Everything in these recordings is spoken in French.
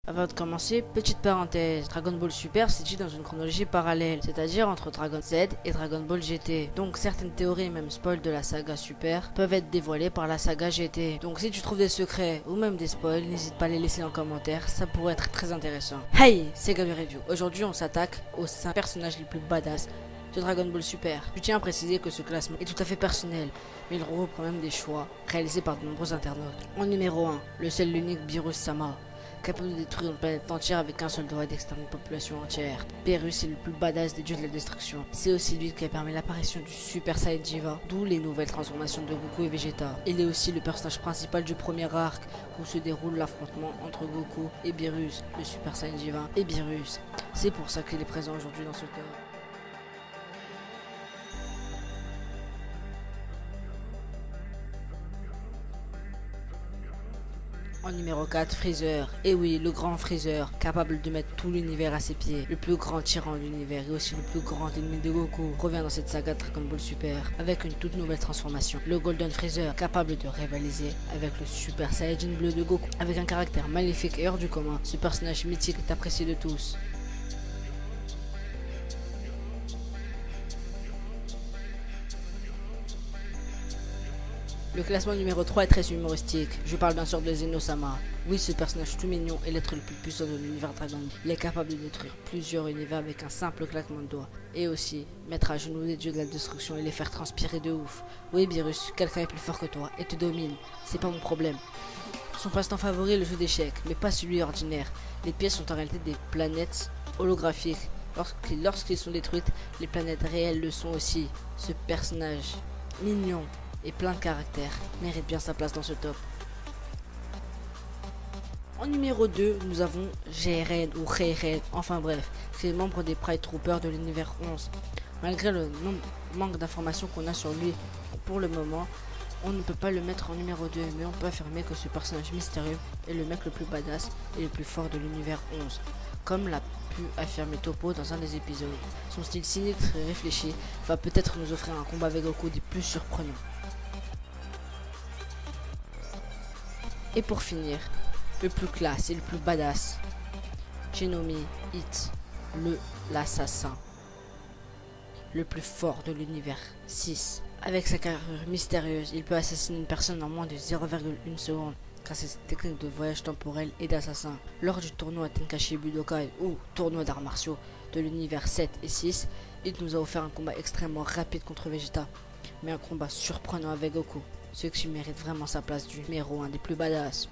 Avant de commencer, petite parenthèse, Dragon Ball Super se situe dans une chronologie parallèle, c'est-à-dire entre Dragon Z et Dragon Ball GT. Donc certaines théories et même spoils de la saga Super peuvent être dévoilées par la saga GT. Donc si tu trouves des secrets ou même des spoils, n'hésite pas à les laisser en commentaire, ça pourrait être très intéressant. Hey, c'est Gabi Review. Aujourd'hui on s'attaque aux 5 personnages les plus badass de Dragon Ball Super. Je tiens à préciser que ce classement est tout à fait personnel, mais il regroupe quand même des choix réalisés par de nombreux internautes. En numéro 1, le seul l'unique Beerus Sama, capable de détruire une planète entière avec un seul doigt et d'exterminer une population entière. Beerus est le plus badass des dieux de la destruction. C'est aussi lui qui a permis l'apparition du Super Saiyan Jiva, d'où les nouvelles transformations de Goku et Vegeta. Il est aussi le personnage principal du premier arc, où se déroule l'affrontement entre Goku et Beerus, le Super Saiyan Jiva et Beerus. C'est pour ça qu'il est présent aujourd'hui dans ce tome. En numéro 4, Freezer. Et oui, le grand Freezer, capable de mettre tout l'univers à ses pieds. Le plus grand tyran de l'univers et aussi le plus grand ennemi de Goku revient dans cette saga Dragon Ball Super avec une toute nouvelle transformation. Le Golden Freezer, capable de rivaliser avec le Super Saiyajin bleu de Goku. Avec un caractère maléfique et hors du commun, ce personnage mythique est apprécié de tous. Le classement numéro 3 est très humoristique. Je parle bien sûr de Zeno-sama. Oui, ce personnage tout mignon est l'être le plus puissant de l'univers Dragon Ball. Il est capable de détruire plusieurs univers avec un simple claquement de doigts. Et aussi, mettre à genoux les dieux de la destruction et les faire transpirer de ouf. Oui, Beerus, quelqu'un est plus fort que toi et te domine. C'est pas mon problème. Son passe-temps favori est le jeu d'échecs, mais pas celui ordinaire. Les pièces sont en réalité des planètes holographiques. Lorsqu'ils sont détruites, les planètes réelles le sont aussi. Ce personnage mignon et plein de caractère mérite bien sa place dans ce top. En numéro 2, nous avons GRN ou Reiren, enfin bref, c'est le membre des Pride Troopers de l'univers 11. Malgré le manque d'informations qu'on a sur lui pour le moment, on ne peut pas le mettre en numéro 2, mais on peut affirmer que ce personnage mystérieux est le mec le plus badass et le plus fort de l'univers 11, comme l'a pu affirmer Toppo dans un des épisodes. Son style sinistre et réfléchi va peut-être nous offrir un combat avec Goku des plus surprenants. Et pour finir, le plus classe et le plus badass, Genomic Hit, l'assassin, le plus fort de l'univers 6. Avec sa carrure mystérieuse, il peut assassiner une personne en moins de 0,1 seconde grâce à ses techniques de voyage temporel et d'assassin. Lors du tournoi Tenkaichi Budokai ou tournoi d'arts martiaux de l'univers 7 et 6, il nous a offert un combat extrêmement rapide contre Vegeta, mais un combat surprenant avec Goku, ce qui mérite vraiment sa place du numéro 1 des plus badass.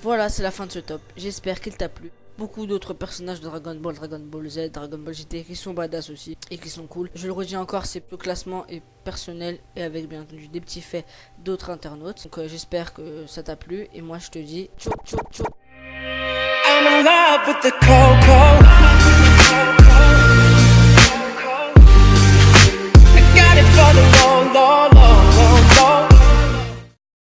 Voilà, c'est la fin de ce top, j'espère qu'il t'a plu. Beaucoup d'autres personnages de Dragon Ball, Dragon Ball Z, Dragon Ball GT qui sont badass aussi et qui sont cool. Je le redis encore, le classement est personnel et avec bien entendu des petits faits d'autres internautes. Donc j'espère que ça t'a plu et moi je te dis ciao ciao ciao. I'm in love with the coco.